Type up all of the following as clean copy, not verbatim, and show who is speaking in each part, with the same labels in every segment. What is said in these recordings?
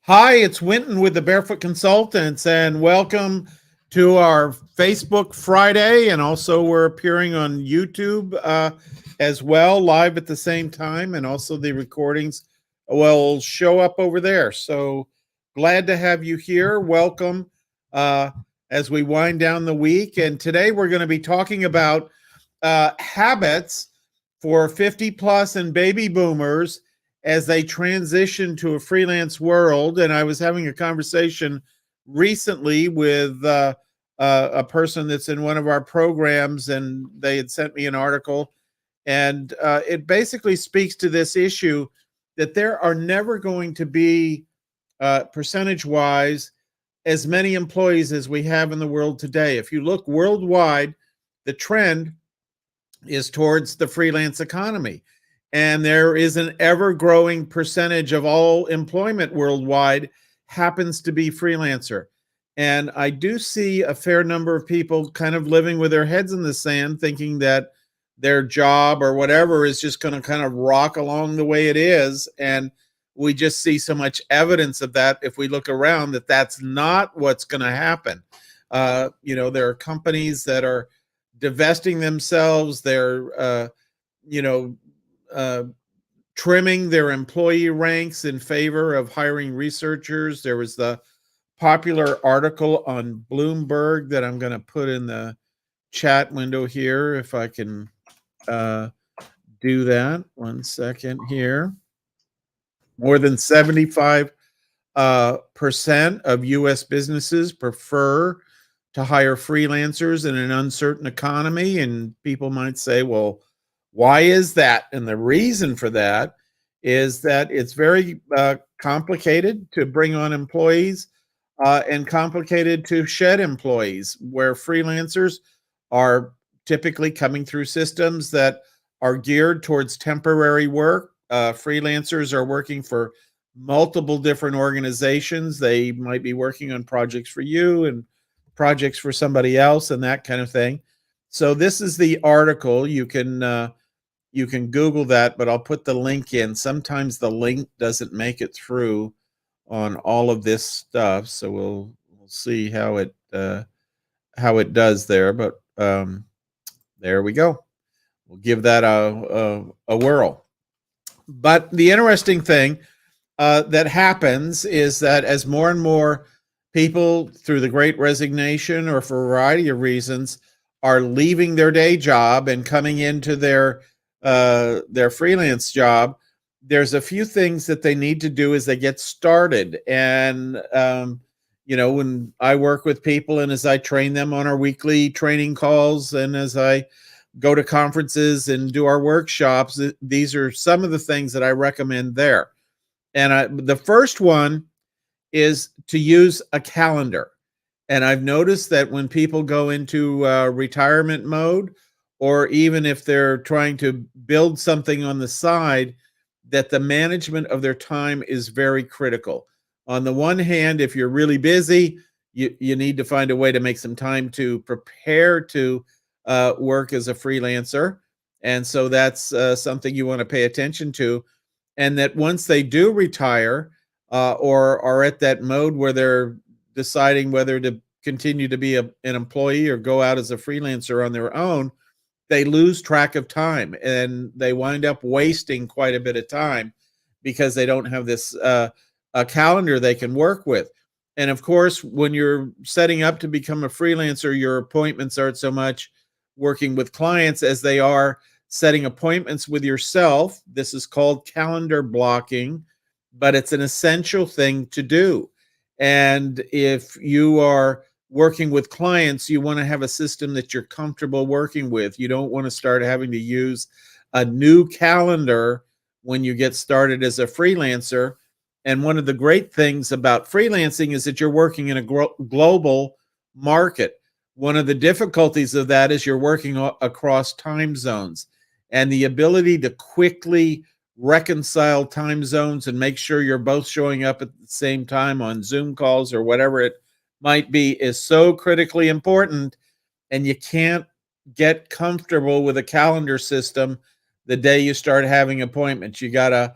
Speaker 1: Hi, it's Winton with the Barefoot Consultants, and welcome to our Facebook Friday. And also, we're appearing on YouTube as well, live at the same time, and also the recordings will show up over there. So glad to have you here. Welcome uh, as we wind down the week. And today we're going to be talking about habits for 50 plus and baby boomers as they transition to a freelance world. And I was having a conversation recently with a person that's in one of our programs, and they had sent me an article. And it basically speaks to this issue that there are never going to be, percentage wise, as many employees as we have in the world today. If you look worldwide, the trend is towards the freelance economy. And there is an ever growing percentage of all employment worldwide happens to be freelancer. And I do see a fair number of people kind of living with their heads in the sand, thinking that their job or whatever is just going to kind of rock along the way it is. And we just see so much evidence of that if we look around, that that's not what's going to happen. There are companies that are divesting themselves. They're, you know, uh, trimming their employee ranks in favor of hiring researchers. There was the popular article on Bloomberg that I'm going to put in the chat window here, if I can uh, do that. 1 second here. More than 75% of U.S. businesses prefer to hire freelancers in an uncertain economy. And people might say, well, why is that? And the reason for that is that it's very complicated to bring on employees and complicated to shed employees, where freelancers are typically coming through systems that are geared towards temporary work. Freelancers are working for multiple different organizations. They might be working on projects for you and projects for somebody else and that kind of thing. So this is the article. You can Google that, but I'll put the link in. Sometimes the link doesn't make it through on all of this stuff, so we'll see how it does there. But there we go. We'll give that a whirl. But the interesting thing that happens is that as more and more people, through the Great Resignation or for a variety of reasons, are leaving their day job and coming into their freelance job, there's a few things that they need to do as they get started. And when I work with people and as I train them on our weekly training calls and as I go to conferences and do our workshops, these are some of the things that I recommend there. And the first one is to use a calendar. And I've noticed that when people go into retirement mode, or even if they're trying to build something on the side, that the management of their time is very critical. On the one hand, if you're really busy, you need to find a way to make some time to prepare to work as a freelancer. And so that's something you want to pay attention to. And that once they do retire or are at that mode where they're deciding whether to continue to be an employee or go out as a freelancer on their own, they lose track of time and they wind up wasting quite a bit of time because they don't have this a calendar they can work with. And of course, when you're setting up to become a freelancer, your appointments aren't so much working with clients as they are setting appointments with yourself. This is called calendar blocking, but it's an essential thing to do. And if you are working with clients, you want to have a system that you're comfortable working with. You don't want to start having to use a new calendar when you get started as a freelancer. And one of the great things about freelancing is that you're working in a global market. One of the difficulties of that is you're working across time zones, and the ability to quickly reconcile time zones and make sure you're both showing up at the same time on Zoom calls or whatever it might be is so critically important. And you can't get comfortable with a calendar system the day you start having appointments. You got to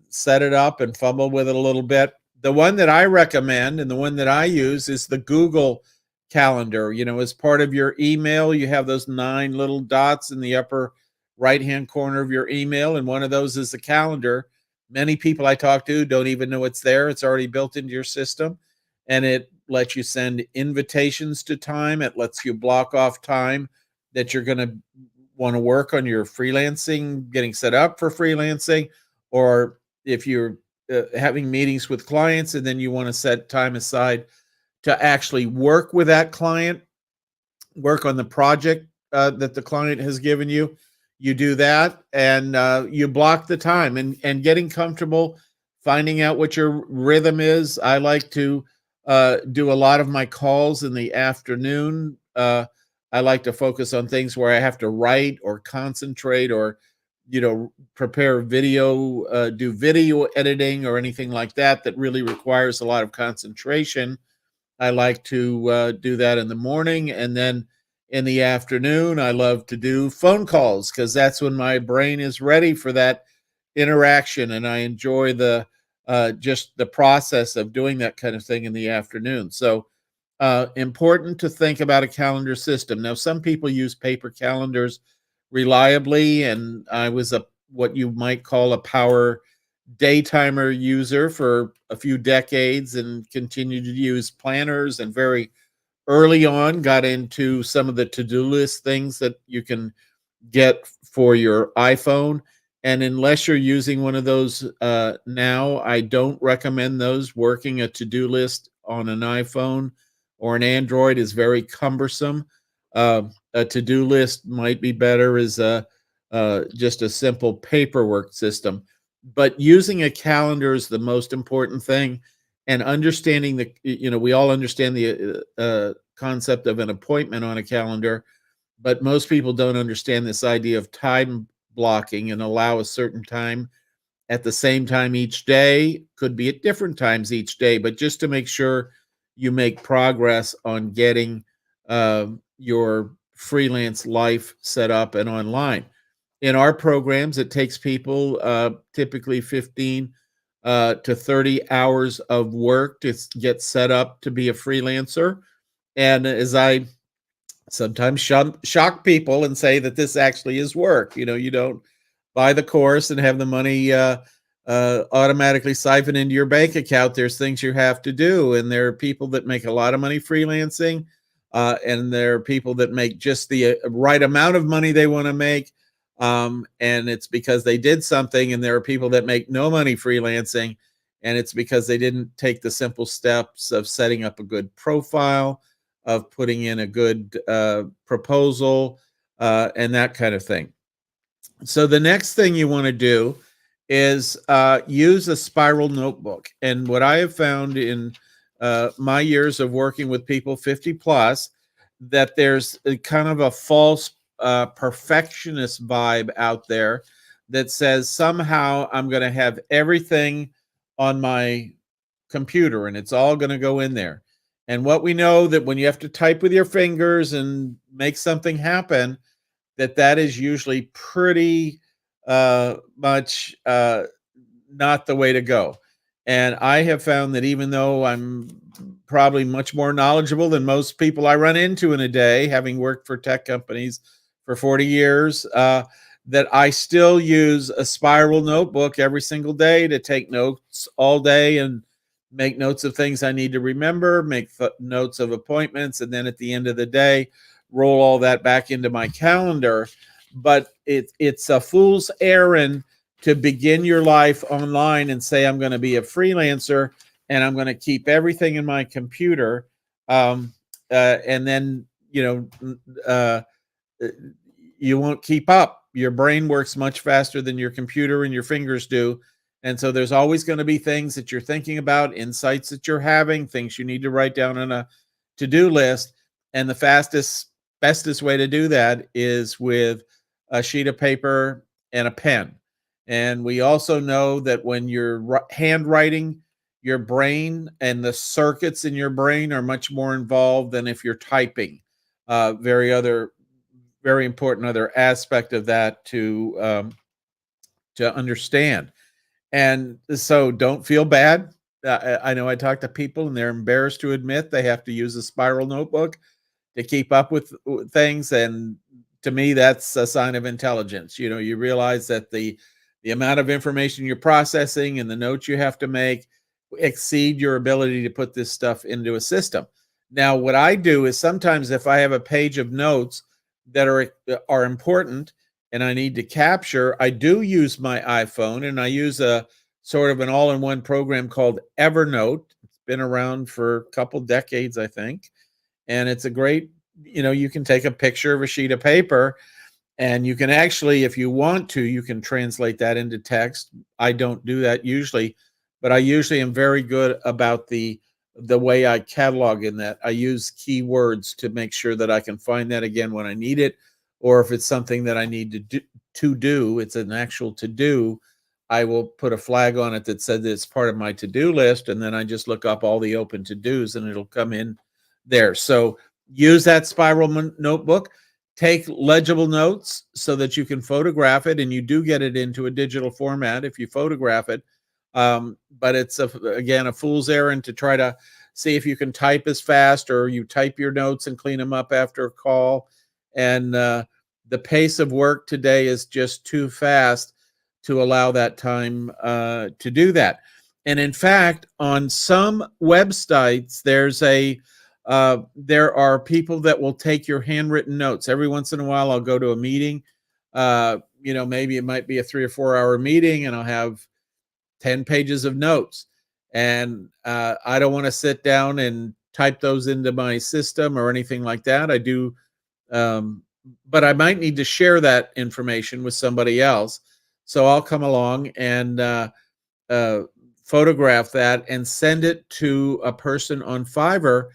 Speaker 1: set it up and fumble with it a little bit. The one that I recommend and the one that I use is the Google Calendar. As part of your email, you have those 9 little dots in the upper right-hand corner of your email, and one of those is the calendar. Many people I talk to don't even know it's there. It's already built into your system, and it lets you send invitations to time. It lets you block off time that you're gonna wanna work on your freelancing, getting set up for freelancing, or if you're having meetings with clients and then you want to set time aside to actually work with that client, work on the project that the client has given you. You do that, and you block the time, and getting comfortable, finding out what your rhythm is. I like to do a lot of my calls in the afternoon. I like to focus on things where I have to write or concentrate or prepare video, do video editing or anything like that that really requires a lot of concentration. I like to do that in the morning. And then in the afternoon, I love to do phone calls because that's when my brain is ready for that interaction. And I enjoy the just the process of doing that kind of thing in the afternoon. So important to think about a calendar system. Now, some people use paper calendars reliably, and I was a what you might call a power daytimer user for a few decades and continued to use planners, and very early on got into some of the to-do list things that you can get for your iPhone. And unless you're using one of those now, I don't recommend those. Working a to-do list on an iPhone or an Android is very cumbersome. A to-do list might be better as just a simple paperwork system. But using a calendar is the most important thing. And understanding we all understand the concept of an appointment on a calendar, but most people don't understand this idea of time blocking and allow a certain time at the same time each day. Could be at different times each day, but just to make sure you make progress on getting your freelance life set up and online. In our programs, it takes people typically 15 to 30 hours of work to get set up to be a freelancer. And as I sometimes shock people and say that this actually is work. You don't buy the course and have the money automatically siphon into your bank account. There's things you have to do, and there are people that make a lot of money freelancing, and there are people that make just the right amount of money they want to make, and it's because they did something. And there are people that make no money freelancing, and it's because they didn't take the simple steps of setting up a good profile, of putting in a good proposal, and that kind of thing. So the next thing you want to do is use a spiral notebook. And what I have found in my years of working with people 50 plus, that there's a kind of a false perfectionist vibe out there that says somehow I'm going to have everything on my computer and it's all going to go in there. And what we know, that when you have to type with your fingers and make something happen, that is usually pretty much not the way to go. And I have found that even though I'm probably much more knowledgeable than most people I run into in a day, having worked for tech companies for 40 years, that I still use a spiral notebook every single day to take notes all day and make notes of things I need to remember, make notes of appointments, and then at the end of the day, roll all that back into my calendar. But it's a fool's errand to begin your life online and say, I'm going to be a freelancer and I'm going to keep everything in my computer. And then, you won't keep up. Your brain works much faster than your computer and your fingers do. And so there's always going to be things that you're thinking about, insights that you're having, things you need to write down on a to-do list. And the bestest way to do that is with a sheet of paper and a pen. And we also know that when you're handwriting, your brain and the circuits in your brain are much more involved than if you're typing. Very important other aspect of that to understand. And so don't feel bad I know I talk to people and they're embarrassed to admit they have to use a spiral notebook to keep up with things, and to me that's a sign of intelligence. You know, you realize that the amount of information you're processing and the notes you have to make exceed your ability to put this stuff into a system. Now what I do is sometimes if I have a page of notes that are important and I need to capture, I do use my iPhone, and I use a sort of an all-in-one program called Evernote. It's been around for a couple decades, I think, and it's a great, you can take a picture of a sheet of paper, and you can actually, if you want to, you can translate that into text. I don't do that usually, but I usually am very good about the way I catalog in that. I use keywords to make sure that I can find that again when I need it, or if it's something that I need to do, it's an actual to do. I will put a flag on it that said that it's part of my to-do list, and then I just look up all the open to-dos and it'll come in there. So use that spiral notebook. Take legible notes so that you can photograph it, and you do get it into a digital format if you photograph it. But it's again a fool's errand to try to see if you can type as fast, or you type your notes and clean them up after a call. And the pace of work today is just too fast to allow that time to do that. And in fact, on some websites, there are people that will take your handwritten notes. Every once in a while, I'll go to a meeting. Maybe it might be a 3 or 4 hour meeting, and I'll have 10 pages of notes. And I don't want to sit down and type those into my system or anything like that. I do, but I might need to share that information with somebody else. So I'll come along and uh, photograph that and send it to a person on Fiverr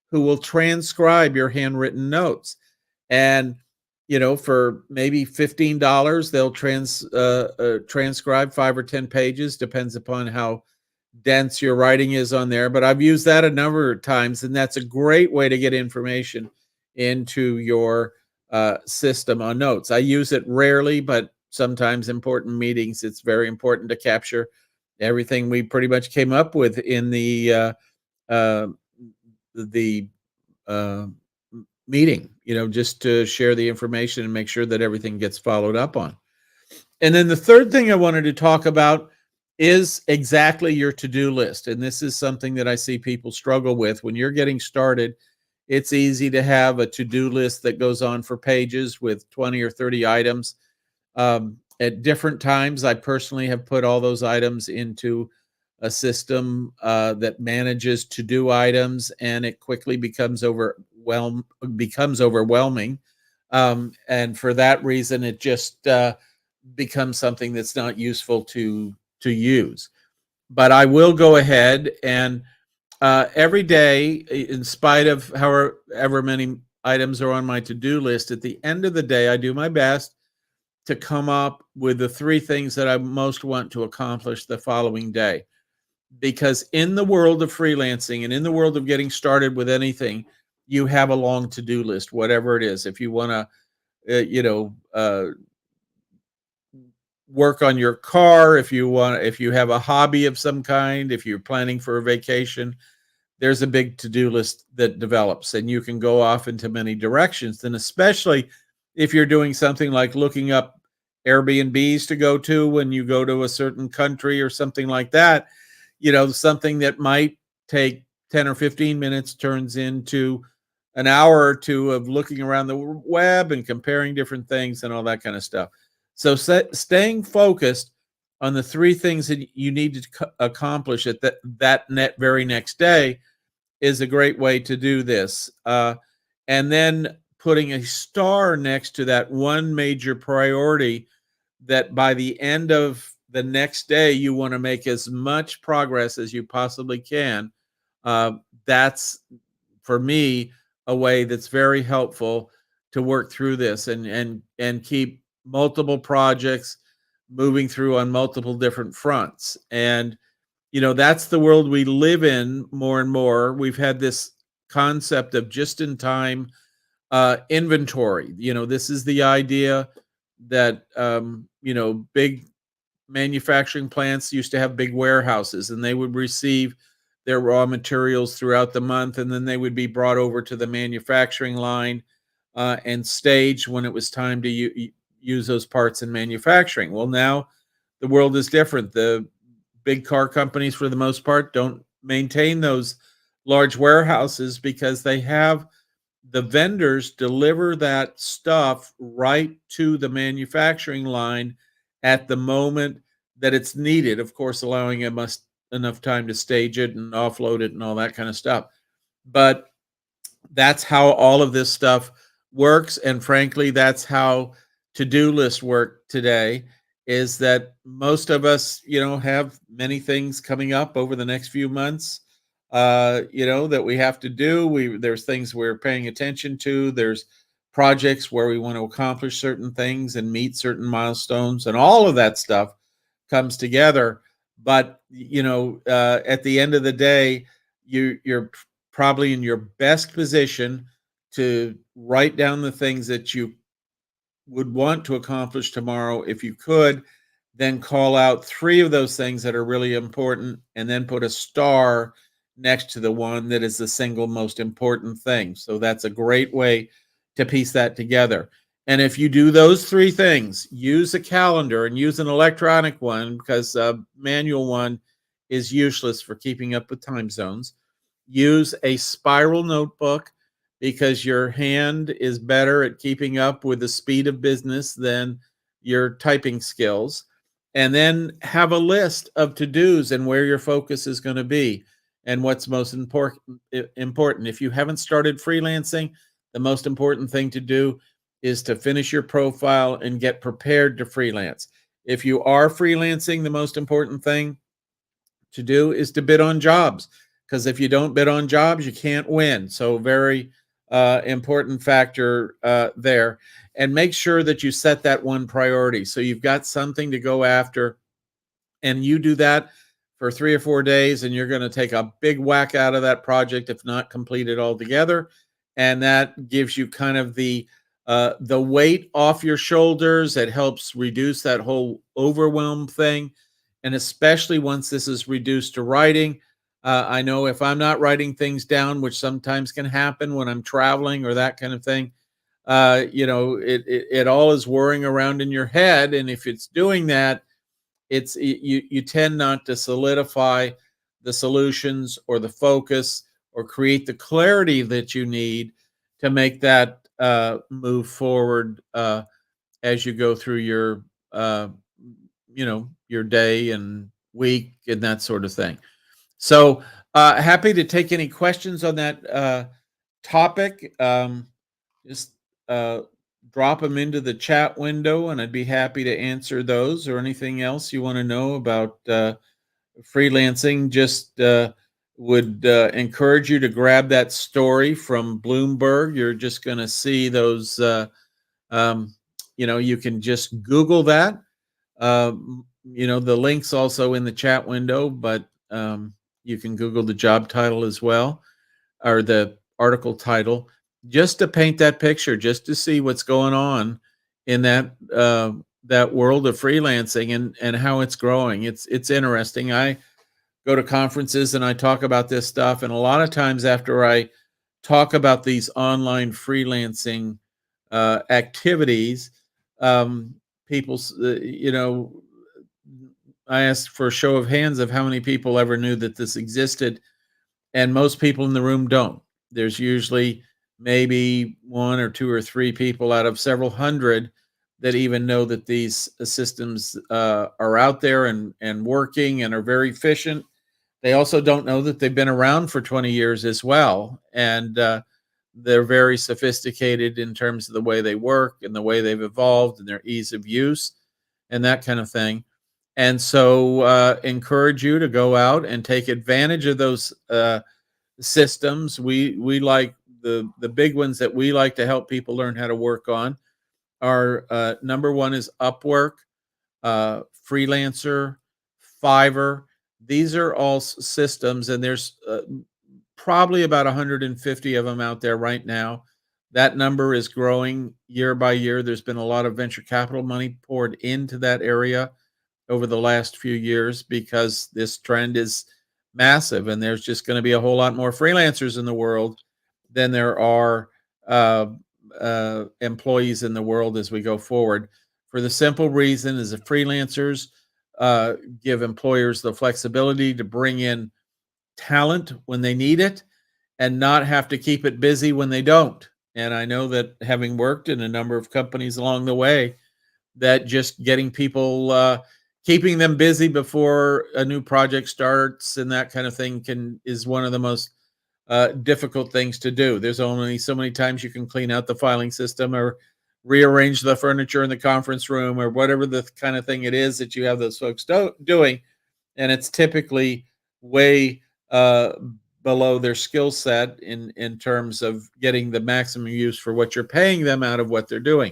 Speaker 1: who will transcribe your handwritten notes. And for maybe $15, they'll transcribe 5 or 10 pages, depends upon how dense your writing is on there. But I've used that a number of times, and that's a great way to get information into your system on notes. I use it rarely, but sometimes important meetings, it's very important to capture everything we pretty much came up with in uh, the uh, meeting, just to share the information and make sure that everything gets followed up on. And then the third thing I wanted to talk about is exactly your to-do list. And this is something that I see people struggle with. When you're getting started, it's easy to have a to-do list that goes on for pages with 20 or 30 items. At different times, I personally have put all those items into a system that manages to-do items, and it quickly becomes overwhelming. And for that reason, it just becomes something that's not useful to use. But I will go ahead and every day, in spite of however many items are on my to-do list, at the end of the day, I do my best to come up with the 3 things that I most want to accomplish the following day. Because in the world of freelancing and in the world of getting started with anything, you have a long to-do list, whatever it is. If you want to, work on your car, if you have a hobby of some kind, if you're planning for a vacation, there's a big to-do list that develops, and you can go off into many directions. And especially if you're doing something like looking up Airbnbs to go to when you go to a certain country or something like that, something that might take 10 or 15 minutes turns into an hour or two of looking around the web and comparing different things and all that kind of stuff. So staying focused on the 3 things that you need to accomplish at that very next day is a great way to do this. And then putting a star next to that one major priority that by the end of the next day, you want to make as much progress as you possibly can. That's, for me, a way that's very helpful to work through this and keep multiple projects moving through on multiple different fronts. And that's the world we live in more and more. We've had this concept of just in time inventory. This is the idea that big manufacturing plants used to have big warehouses, and they would receive their raw materials throughout the month, and then they would be brought over to the manufacturing line and staged when it was time to use those parts in manufacturing. Well, now the world is different. The big car companies, for the most part, don't maintain those large warehouses because they have the vendors deliver that stuff right to the manufacturing line at the moment that it's needed. Of course, allowing them enough time to stage it and offload it and all that kind of stuff. But that's how all of this stuff works, and frankly, that's how to-do lists work today, is that most of us, have many things coming up over the next few months, that we have to do. There's things we're paying attention to. There's projects where we want to accomplish certain things and meet certain milestones, and all of that stuff comes together. But at the end of the day, you're probably in your best position to write down the things that you would want to accomplish tomorrow if you could, then call out three of those things that are really important, and then put a star next to the one that is the single most important thing. So that's a great way to piece that together. And if you do those three things, use a calendar and use an electronic one, because a manual one is useless for keeping up with time zones. Use a spiral notebook, because your hand is better at keeping up with the speed of business than your typing skills. And then have a list of to-dos and where your focus is going to be and what's most important. If you haven't started freelancing, the most important thing to do is to finish your profile and get prepared to freelance. If you are freelancing, the most important thing to do is to bid on jobs, because if you don't bid on jobs, you can't win. So very important factor there. And make sure that you set that one priority. So you've got something to go after, and you do that for 3 or 4 days, and you're going to take a big whack out of that project, if not complete it altogether. And that gives you kind of the weight off your shoulders. It helps reduce that whole overwhelm thing. And especially once this is reduced to writing, I know if I'm not writing things down, which sometimes can happen when I'm traveling or that kind of thing, it all is whirring around in your head. And if it's doing that, you tend not to solidify the solutions or the focus or create the clarity that you need to make that move forward as you go through uh, your day and week and that sort of thing. So happy to take any questions on that topic. Just uh, drop them into the chat window, and I'd be happy to answer those, or anything else you want to know about freelancing. Just would encourage you to grab that story from Bloomberg. You're just going to see those. Um, you can just Google that. The link's also in the chat window, but you can Google the job title as well, or the article title, just to paint that picture, just to see what's going on in that world of freelancing and how it's growing. It's interesting. I go to conferences and I talk about this stuff, and a lot of times after I talk about these online freelancing activities, people, I ask for a show of hands of how many people ever knew that this existed, and most people in the room don't. There's usually maybe one or two or three people out of several hundred that even know that these systems are out there and working and are very efficient. They also don't know that they've been around for 20 years as well, and they're very sophisticated in terms of the way they work and the way they've evolved and their ease of use and that kind of thing. And so encourage you to go out and take advantage of those systems. We like the big ones that we like to help people learn how to work on are number one is Upwork, Freelancer, Fiverr. These are all systems, and there's probably about 150 of them out there right now. That number is growing year by year. There's been a lot of venture capital money poured into that area, over the last few years because this trend is massive, and there's just going to be a whole lot more freelancers in the world than there are uh, employees in the world as we go forward. For the simple reason is that freelancers uh, give employers the flexibility to bring in talent when they need it and not have to keep it busy when they don't. And I know that having worked in a number of companies along the way, that just getting people, keeping them busy before a new project starts and that kind of thing is one of the most difficult things to do. There's only so many times you can clean out the filing system or rearrange the furniture in the conference room or whatever the kind of thing it is that you have those folks doing, and it's typically way below their skill set in terms of getting the maximum use for what you're paying them out of what they're doing.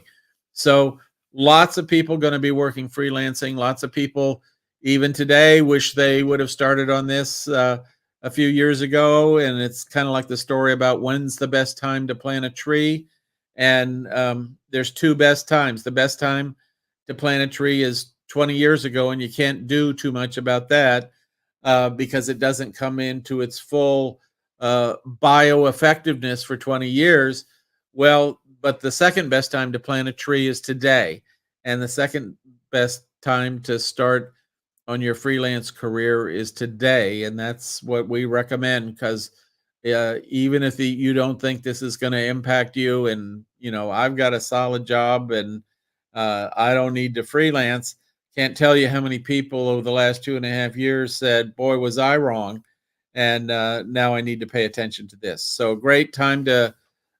Speaker 1: So lots of people going to be working freelancing. Lots of people even today wish they would have started on this a few years ago, and it's kind of like the story about when's the best time to plant a tree. And there's two best times. The best time to plant a tree is 20 years ago, and you can't do too much about that because it doesn't come into its full bioeffectiveness for 20 years. Well, but the second best time to plant a tree is today. And the second best time to start on your freelance career is today. And that's what we recommend because even if you don't think this is going to impact you, and I've got a solid job and I don't need to freelance. Can't tell you how many people over the last 2.5 years said, boy, was I wrong. And now I need to pay attention to this. So great time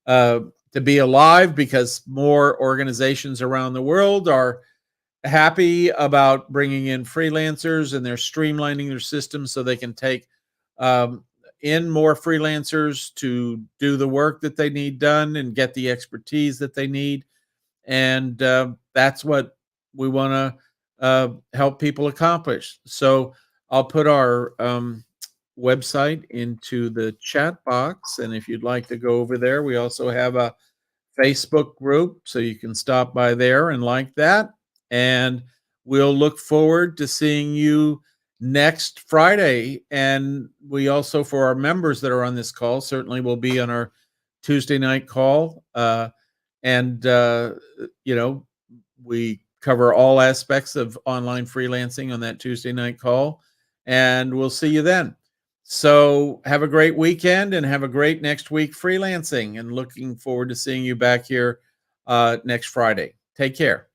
Speaker 1: uh, to be alive because more organizations around the world are happy about bringing in freelancers, and they're streamlining their systems so they can take um, in more freelancers to do the work that they need done and get the expertise that they need. And that's what we want to help people accomplish. So I'll put our website into the chat box, and if you'd like to go over there, we also have a Facebook group, so you can stop by there and like that. And we'll look forward to seeing you next Friday. And we also, for our members that are on this call, certainly will be on our Tuesday night call. And you know, we cover all aspects of online freelancing on that Tuesday night call, and we'll see you then. So have a great weekend and have a great next week freelancing, and looking forward to seeing you back here next Friday. Take care.